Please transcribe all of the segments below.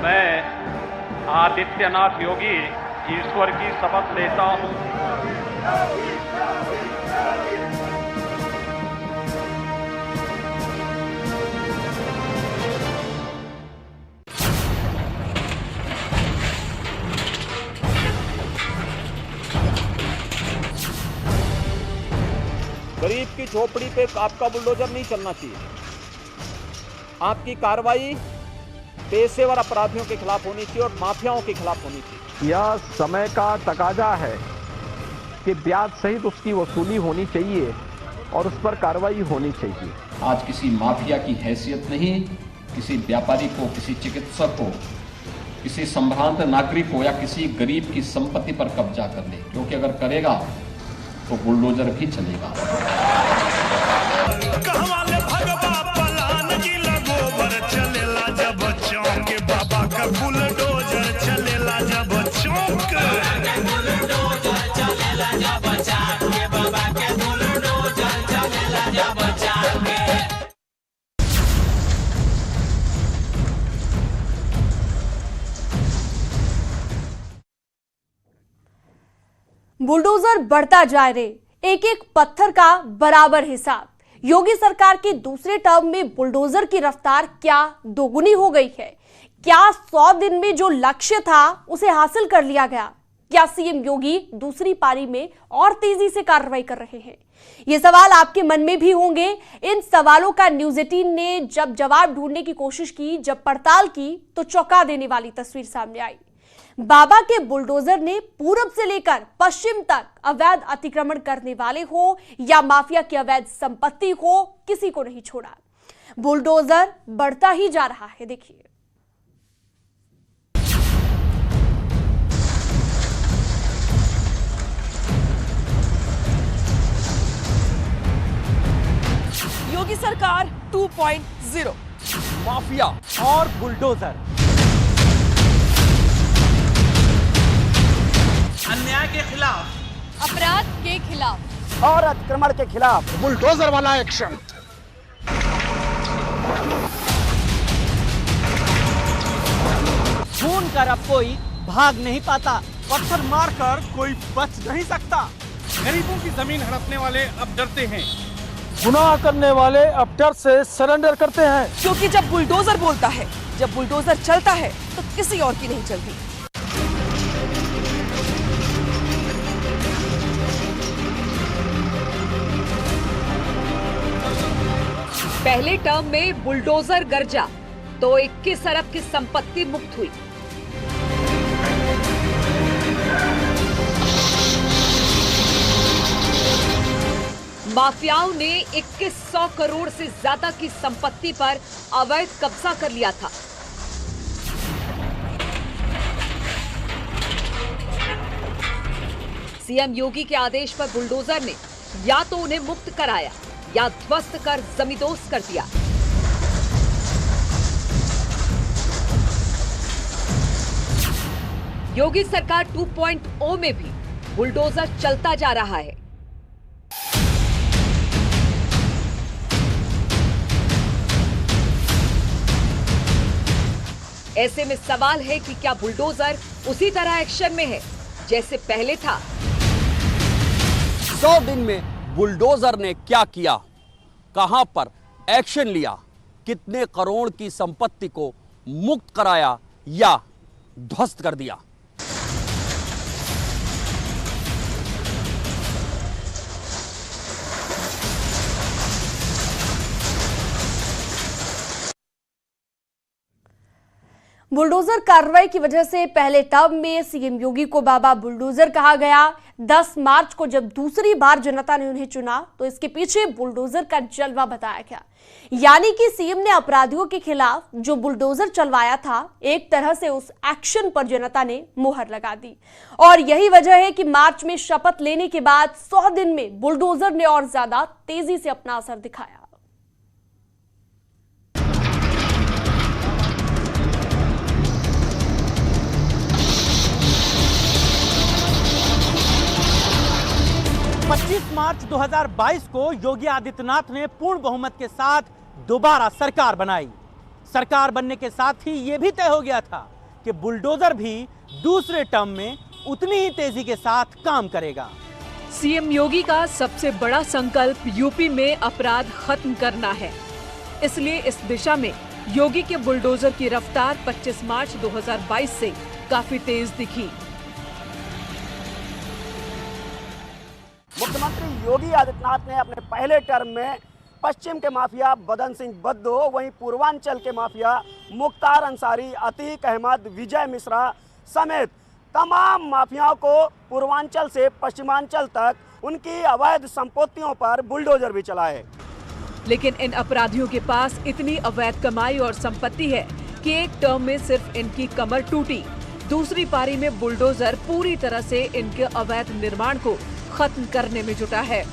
मैं आदित्यनाथ योगी ईश्वर की शपथ लेता हूं। गरीब की झोपड़ी पे आपका बुलडोजर नहीं चलना चाहिए। आपकी कार्रवाई पेशेवर अपराधियों के खिलाफ होनी चाहिए और माफियाओं के खिलाफ होनी चाहिए। यह समय का तकाजा है कि ब्याज सहित उसकी वसूली होनी चाहिए और उस पर कार्रवाई होनी चाहिए। आज किसी माफिया की हैसियत नहीं, किसी व्यापारी को, किसी चिकित्सक को, किसी संभ्रांत नागरिक को या किसी गरीब की संपत्ति पर कब्जा कर ले, क्योंकि अगर करेगा तो बुलडोजर भी चलेगा। बाबा का बुलडोजर चलेला जब चौक, बाबा के बुलडोजर चलेला जब चौक। बुलडोजर बढ़ता जाए रे, एक एक पत्थर का बराबर हिसाब। योगी सरकार के दूसरे टर्म में बुलडोजर की रफ्तार क्या दोगुनी हो गई है? क्या 100 दिन में जो लक्ष्य था उसे हासिल कर लिया गया? क्या सीएम योगी दूसरी पारी में और तेजी से कार्रवाई कर रहे हैं? ये सवाल आपके मन में भी होंगे। इन सवालों का न्यूज 18 ने जब जवाब ढूंढने की कोशिश की, जब पड़ताल की, तो चौंका देने वाली तस्वीर सामने आई। बाबा के बुलडोजर ने पूरब से लेकर पश्चिम तक अवैध अतिक्रमण करने वाले हो या माफिया की अवैध संपत्ति हो, किसी को नहीं छोड़ा। बुलडोजर बढ़ता ही जा रहा है। देखिए, योगी सरकार 2.0, माफिया और बुलडोजर। अन्याय के खिलाफ, अपराध के खिलाफ और अतिक्रमण के खिलाफ बुलडोजर वाला एक्शन। खून कर अब कोई भाग नहीं पाता, पत्थर मारकर कोई बच नहीं सकता। गरीबों की जमीन हड़पने वाले अब डरते हैं, गुनाह करने वाले अब डर से सरेंडर करते हैं। क्योंकि जब बुलडोजर बोलता है, जब बुलडोजर चलता है, तो किसी और की नहीं चलती। पहले टर्म में बुलडोजर गरजा तो 21 अरब की संपत्ति मुक्त हुई। माफियाओं ने 2100 करोड़ से ज्यादा की संपत्ति पर अवैध कब्जा कर लिया था। सीएम योगी के आदेश पर बुलडोजर ने या तो उन्हें मुक्त कराया या ध्वस्त कर जमींदोज कर दिया। योगी सरकार 2.0 में भी बुलडोजर चलता जा रहा है। ऐसे में सवाल है कि क्या बुलडोजर उसी तरह एक्शन में है जैसे पहले था? 100 दिन में बुलडोजर ने क्या किया, कहां पर एक्शन लिया, कितने करोड़ की संपत्ति को मुक्त कराया या ध्वस्त कर दिया? बुलडोजर कार्रवाई की वजह से पहले टर्म में सीएम योगी को बाबा बुलडोजर कहा गया। 10 मार्च को जब दूसरी बार जनता ने उन्हें चुना तो इसके पीछे बुलडोजर का जलवा बताया गया। यानी कि सीएम ने अपराधियों के खिलाफ जो बुलडोजर चलवाया था, एक तरह से उस एक्शन पर जनता ने मुहर लगा दी। और यही वजह है कि मार्च में शपथ लेने के बाद 100 दिन में बुलडोजर ने और ज्यादा तेजी से अपना असर दिखाया। मार्च 2022 को योगी आदित्यनाथ ने पूर्ण बहुमत के साथ दोबारा सरकार बनाई। सरकार बनने के साथ ही यह भी तय हो गया था कि बुलडोजर भी दूसरे टर्म में उतनी ही तेजी के साथ काम करेगा। सीएम योगी का सबसे बड़ा संकल्प यूपी में अपराध खत्म करना है। इसलिए इस दिशा में योगी के बुलडोजर की रफ्तार 25 मार्च 2022 से काफी तेज दिखी। मुख्यमंत्री योगी आदित्यनाथ ने अपने पहले टर्म में पश्चिम के माफिया बदन सिंह बद्दो, वहीं पूर्वांचल के माफिया मुख्तार अंसारी, अतीक अहमद, विजय मिश्रा समेत तमाम माफियाओं को पूर्वांचल से पश्चिमांचल तक उनकी अवैध संपत्तियों पर बुलडोजर भी चलाए। लेकिन इन अपराधियों के पास इतनी अवैध कमाई और संपत्ति है कि एक टर्म में सिर्फ इनकी कमर टूटी, दूसरी पारी में बुलडोजर पूरी तरह से इनके अवैध निर्माण को खत्म करने में जुटा है।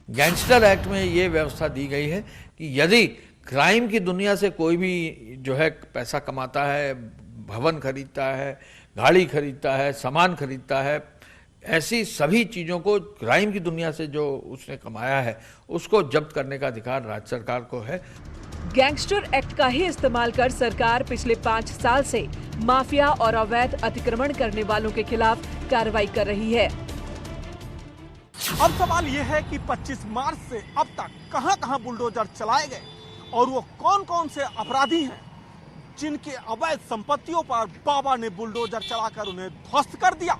गैंगस्टर एक्ट में ये व्यवस्था दी गई है कि यदि क्राइम की दुनिया से कोई भी जो है पैसा कमाता है, भवन खरीदता है, गाड़ी खरीदता है, सामान खरीदता है, ऐसी सभी चीज़ों को क्राइम की दुनिया से जो उसने कमाया है उसको जब्त करने का अधिकार राज्य सरकार को है। गैंगस्टर एक्ट का ही इस्तेमाल कर सरकार पिछले 5 साल से माफिया और अवैध अतिक्रमण करने वालों के खिलाफ कार्रवाई कर रही है। अब सवाल यह है कि 25 मार्च से अब तक कहां-कहां बुलडोजर चलाए गए और वो कौन-कौन से अपराधी हैं जिनके अवैध संपत्तियों पर बाबा ने बुलडोजर चलाकर उन्हें ध्वस्त कर दिया।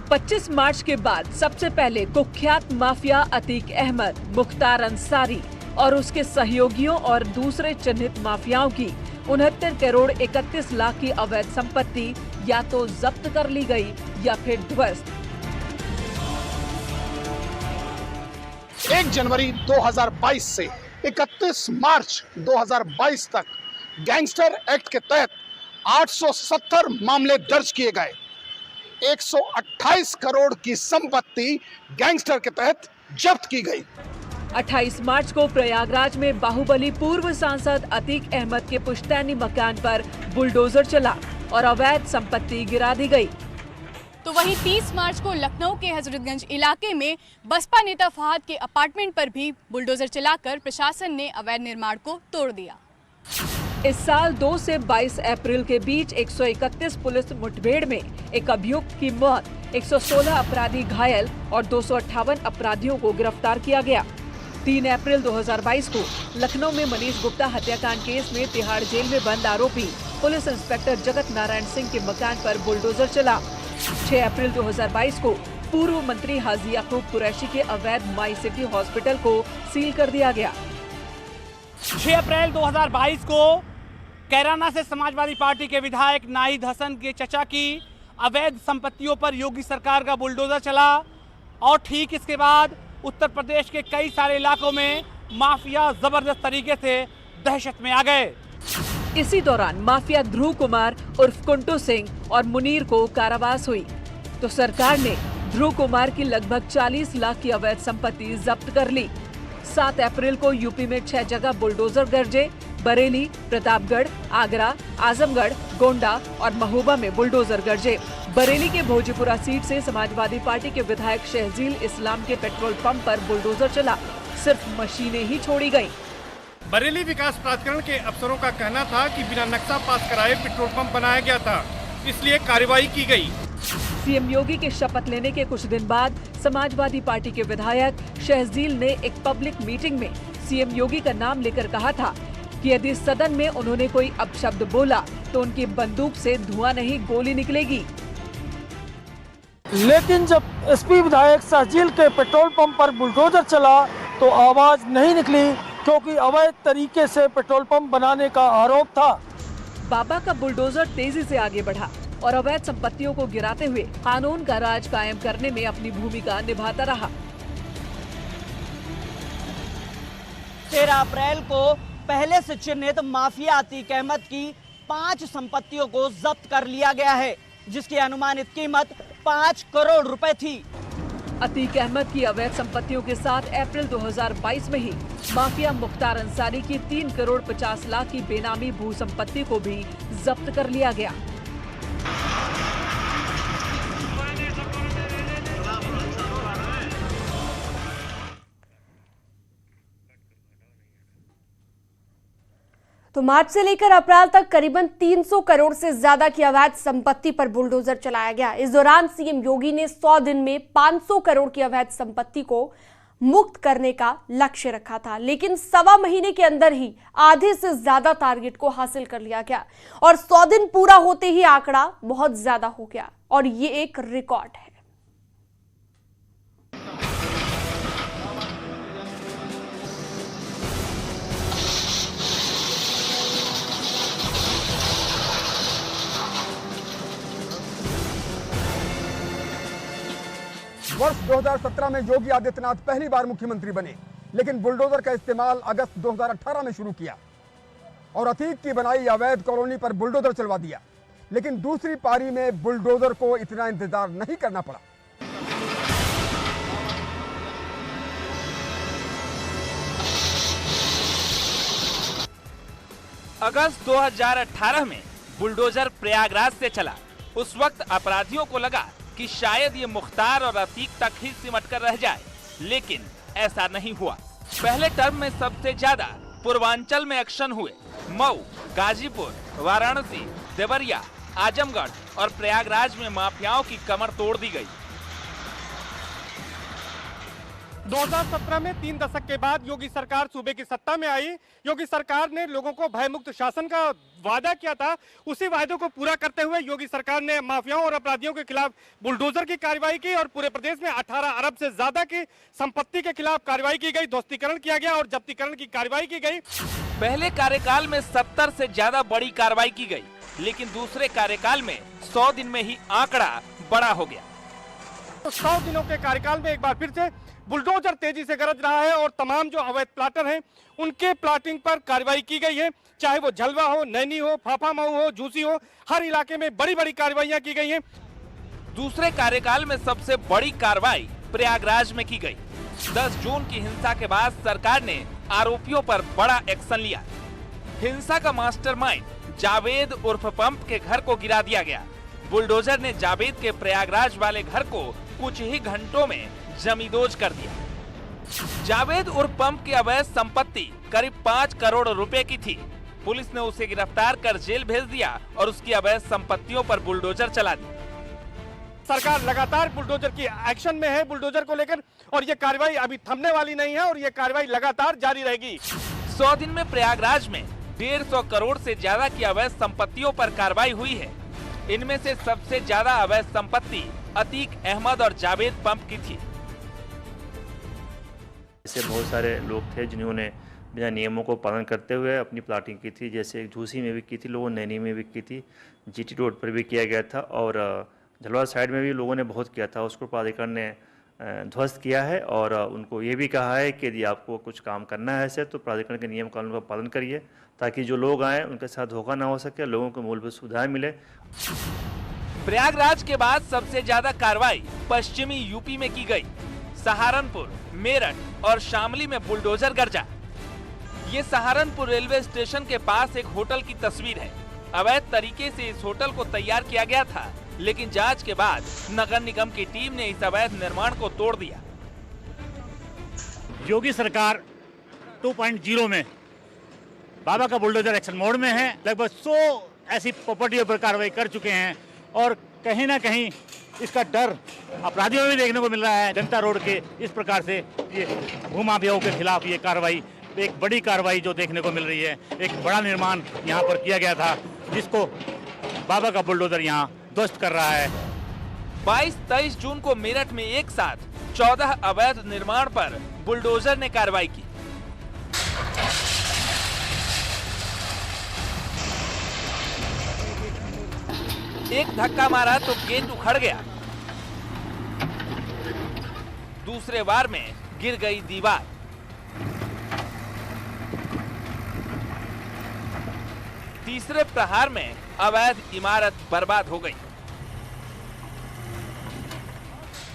25 मार्च के बाद सबसे पहले कुख्यात माफिया अतीक अहमद, मुख्तार अंसारी और उसके सहयोगियों और दूसरे चिन्हित माफियाओं की 69 करोड़ 31 लाख की अवैध संपत्ति या तो जब्त कर ली गई या फिर ध्वस्त। 1 जनवरी 2022 से 31 मार्च 2022 तक गैंगस्टर एक्ट के तहत 870 मामले दर्ज किए गए। 128 करोड़ की संपत्ति गैंगस्टर के तहत जब्त की गई। 28 मार्च को प्रयागराज में बाहुबली पूर्व सांसद अतीक अहमद के पुश्तैनी मकान पर बुलडोजर चला और अवैध संपत्ति गिरा दी गई। तो वहीं 30 मार्च को लखनऊ के हजरतगंज इलाके में बसपा नेता फहद के अपार्टमेंट पर भी बुलडोजर चलाकर प्रशासन ने अवैध निर्माण को तोड़ दिया। इस साल 2 से 22 अप्रैल के बीच 131 पुलिस मुठभेड़ में एक अभियुक्त की मौत, 116 अपराधी घायल और 258 अपराधियों को गिरफ्तार किया गया। 3 अप्रैल 2022 को लखनऊ में मनीष गुप्ता हत्याकांड केस में तिहाड़ जेल में बंद आरोपी पुलिस इंस्पेक्टर जगत नारायण सिंह के मकान पर बुलडोजर चला। 6 अप्रैल 2022 को पूर्व मंत्री हाजी याकूब कुरैशी के अवैध माई सिटी हॉस्पिटल को सील कर दिया गया। 6 अप्रैल 2022 को कैराना से समाजवादी पार्टी के विधायक नाहिद हसन के चचा की अवैध संपत्तियों पर योगी सरकार का बुलडोजर चला और ठीक इसके बाद उत्तर प्रदेश के कई सारे इलाकों में माफिया जबरदस्त तरीके से दहशत में आ गए। इसी दौरान माफिया ध्रुव कुमार उर्फ कुंटू सिंह और मुनीर को कारावास हुई तो सरकार ने ध्रुव कुमार की लगभग 40 लाख की अवैध संपत्ति जब्त कर ली। 7 अप्रैल को यूपी में 6 जगह बुलडोजर गरजे। बरेली, प्रतापगढ़, आगरा, आजमगढ़, गोंडा और महोबा में बुलडोजर गरजे। बरेली के भोजीपुरा सीट से समाजवादी पार्टी के विधायक शहजील इस्लाम के पेट्रोल पंप पर बुलडोजर चला, सिर्फ मशीनें ही छोड़ी गयी। बरेली विकास प्राधिकरण के अफसरों का कहना था कि बिना नक्शा पास कराए पेट्रोल पंप बनाया गया था, इसलिए कार्रवाई की गई। सीएम योगी के शपथ लेने के कुछ दिन बाद समाजवादी पार्टी के विधायक शहजील ने एक पब्लिक मीटिंग में सीएम योगी का नाम लेकर कहा था कि यदि सदन में उन्होंने कोई अपशब्द बोला तो उनकी बंदूक से धुआं नहीं गोली निकलेगी। लेकिन जब एसपी विधायक शहजील के पेट्रोल पंप पर बुलडोजर चला तो आवाज नहीं निकली क्योंकि अवैध तरीके से पेट्रोल पंप बनाने का आरोप था। बाबा का बुलडोजर तेजी से आगे बढ़ा और अवैध संपत्तियों को गिराते हुए कानून का राज कायम करने में अपनी भूमिका निभाता रहा। 13 अप्रैल को पहले से चिन्हित माफिया अतीक अहमद की 5 संपत्तियों को जब्त कर लिया गया है, जिसकी अनुमानित कीमत 5 करोड़ रुपए थी। अतीक अहमद की अवैध संपत्तियों के साथ अप्रैल 2022 में ही माफिया मुख्तार अंसारी की 3 करोड़ 50 लाख की बेनामी भू संपत्ति को भी जब्त कर लिया गया। तो मार्च से लेकर अप्रैल तक करीबन 300 करोड़ से ज्यादा की अवैध संपत्ति पर बुलडोजर चलाया गया। इस दौरान सीएम योगी ने 100 दिन में 500 करोड़ की अवैध संपत्ति को मुक्त करने का लक्ष्य रखा था, लेकिन सवा महीने के अंदर ही आधे से ज्यादा टारगेट को हासिल कर लिया गया और 100 दिन पूरा होते ही आंकड़ा बहुत ज्यादा हो गया और ये एक रिकॉर्ड है। वर्ष 2017 में योगी आदित्यनाथ पहली बार मुख्यमंत्री बने, लेकिन बुलडोजर का इस्तेमाल अगस्त 2018 में शुरू किया और अतीक की बनाई अवैध कॉलोनी पर बुलडोजर चलवा दिया। लेकिन दूसरी पारी में बुलडोजर को इतना इंतजार नहीं करना पड़ा। अगस्त 2018 में बुलडोजर प्रयागराज से चला। उस वक्त अपराधियों को लगा कि शायद ये मुख्तार और अतीक तक ही सिमट कर रह जाए, लेकिन ऐसा नहीं हुआ। पहले टर्म में सबसे ज्यादा पूर्वांचल में एक्शन हुए। मऊ, गाजीपुर, वाराणसी, देवरिया, आजमगढ़ और प्रयागराज में माफियाओं की कमर तोड़ दी गई। 2017 में 3 दशक के बाद योगी सरकार सूबे की सत्ता में आई। योगी सरकार ने लोगों को भयमुक्त शासन का वादा किया था। उसी वादे को पूरा करते हुए योगी सरकार ने माफियाओं और अपराधियों के खिलाफ बुलडोजर की कार्रवाई की और पूरे प्रदेश में 18 अरब से ज्यादा की संपत्ति के खिलाफ कार्रवाई की गई, ध्वस्तीकरण किया गया और जब्तीकरण की कार्रवाई की गई। पहले कार्यकाल में 70 से ज्यादा बड़ी कार्रवाई की गई, लेकिन दूसरे कार्यकाल में 100 दिन में ही आंकड़ा बड़ा हो गया। 100 दिनों के कार्यकाल में एक बार फिर से बुलडोजर तेजी से गरज रहा है और तमाम जो अवैध प्लाटर हैं उनके प्लाटिंग पर कार्रवाई की गई है। चाहे वो झलवा हो, नैनी हो, फाफामऊ हो, झूसी हो, हर इलाके में बड़ी बड़ी कार्रवाइयां की गई हैं। दूसरे कार्यकाल में सबसे बड़ी कार्रवाई प्रयागराज में की गई। 10 जून की हिंसा के बाद सरकार ने आरोपियों पर बड़ा एक्शन लिया। हिंसा का मास्टरमाइंड जावेद उर्फ पंप के घर को गिरा दिया गया। बुलडोजर ने जावेद के प्रयागराज वाले घर को कुछ ही घंटों में जमींदोज कर दिया। जावेद उर्फ पंप की अवैध संपत्ति करीब 5 करोड़ रुपए की थी। पुलिस ने उसे गिरफ्तार कर जेल भेज दिया और उसकी अवैध संपत्तियों पर बुलडोजर चला दी। सरकार लगातार बुलडोजर की एक्शन में है बुलडोजर को लेकर और ये कार्रवाई अभी थमने वाली नहीं है और ये कार्रवाई लगातार जारी रहेगी। 100 दिन में प्रयागराज में 150 करोड़ से ज्यादा की अवैध संपत्तियों पर कार्रवाई हुई है। इनमें से सबसे ज्यादा अवैध संपत्ति अतीक अहमद और जावेद पंप की थी। ऐसे बहुत सारे लोग थे जिन्होंने बिना नियमों को पालन करते हुए अपनी प्लाटिंग की थी। जैसे झूसी में भी की थी लोगों, नैनी में भी की थी, जीटी रोड पर भी किया गया था और झलवा साइड में भी लोगों ने बहुत किया था। उसको प्राधिकरण ने ध्वस्त किया है और उनको ये भी कहा है कि यदि आपको कुछ काम करना है ऐसे तो प्राधिकरण के नियम कानून का पालन करिए, ताकि जो लोग आए उनके साथ धोखा ना हो सके, लोगों को मूलभूत सुविधाएं मिले। प्रयागराज के बाद सबसे ज्यादा कार्रवाई पश्चिमी यूपी में की गई। सहारनपुर, मेरठ और शामली में बुलडोजर गरजा। ये सहारनपुर रेलवे स्टेशन के पास एक होटल की तस्वीर है। अवैध तरीके से इस होटल को तैयार किया गया था, लेकिन जांच के बाद नगर निगम की टीम ने इस अवैध निर्माण को तोड़ दिया। योगी सरकार 2.0 में बाबा का बुलडोजर एक्शन मोड में है। लगभग 100 ऐसी प्रॉपर्टियों पर कार्रवाई कर चुके हैं और कहीं ना कहीं इसका डर अपराधियों में भी देखने को मिल रहा है। जनता रोड के इस प्रकार से ये भूमाफियाओं के खिलाफ ये कार्रवाई, एक बड़ी कार्रवाई जो देखने को मिल रही है। एक बड़ा निर्माण यहाँ पर किया गया था जिसको बाबा का बुलडोजर यहाँ ध्वस्त कर रहा है। 22-23 जून को मेरठ में एक साथ 14 अवैध निर्माण पर बुलडोजर ने कार्रवाई की। एक धक्का मारा तो गेट उखड़ गया, दूसरे वार में गिर गई दीवार। तीसरे प्रहार में अवैध इमारत बर्बाद हो गई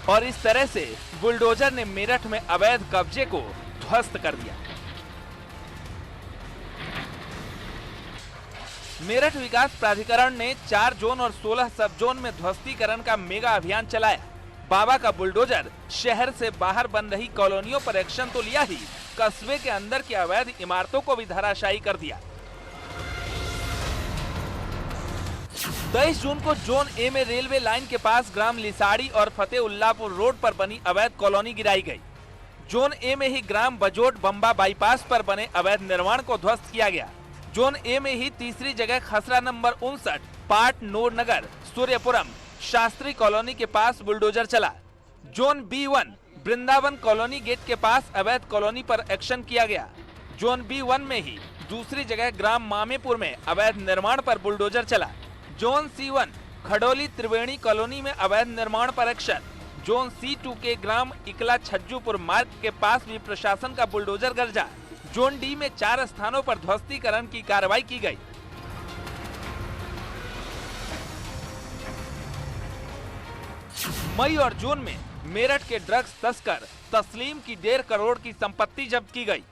और इस तरह से बुलडोजर ने मेरठ में अवैध कब्जे को ध्वस्त कर दिया। मेरठ विकास प्राधिकरण ने 4 जोन और 16 सब जोन में ध्वस्तीकरण का मेगा अभियान चलाया। बाबा का बुलडोजर शहर से बाहर बन रही कॉलोनियों पर एक्शन तो लिया ही, कस्बे के अंदर की अवैध इमारतों को भी धराशायी कर दिया। 23 जून को जोन ए में रेलवे लाइन के पास ग्राम लिसाड़ी और फतेउल्लापुर रोड पर बनी अवैध कॉलोनी गिराई गई। जोन ए में ही ग्राम बजोट बम्बा बाईपास पर बने अवैध निर्माण को ध्वस्त किया गया। जोन ए में ही तीसरी जगह खसरा नंबर 59 पाट नूर नगर सूर्यपुरम शास्त्री कॉलोनी के पास बुलडोजर चला। Zone B1 Vrindavan colony gate के पास अवैध कॉलोनी पर एक्शन किया गया। जोन B1 में ही दूसरी जगह ग्राम मामेपुर में अवैध निर्माण पर बुलडोजर चला। जोन C1 खडोली त्रिवेणी कॉलोनी में अवैध निर्माण पर एक्शन। जोन C2 के ग्राम इकला छज्जूपुर मार्ग के पास भी प्रशासन का बुलडोजर गरजा। जोन D में 4 स्थानों पर ध्वस्तीकरण की कार्रवाई की गई। मई और जून में मेरठ के ड्रग्स तस्कर तस्लीम की 1.5 करोड़ की संपत्ति जब्त की गई।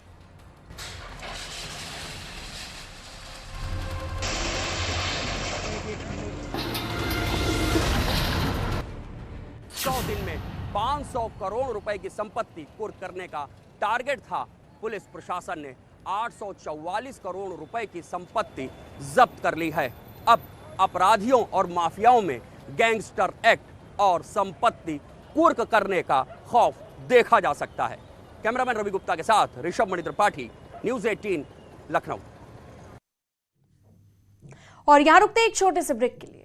दिन में 500 करोड़ रुपए की संपत्ति कुर्क करने का टारगेट था। पुलिस प्रशासन ने 844 करोड़ रुपए की संपत्ति जब्त कर ली है। अब अपराधियों और माफियाओं में गैंगस्टर एक्ट और संपत्ति कुर्क करने का खौफ देखा जा सकता है। कैमरामैन रवि गुप्ता के साथ ऋषभ मणि त्रिपाठी, न्यूज़ 18 लखनऊ। और यहां रुकते एक छोटे से ब्रेक के लिए।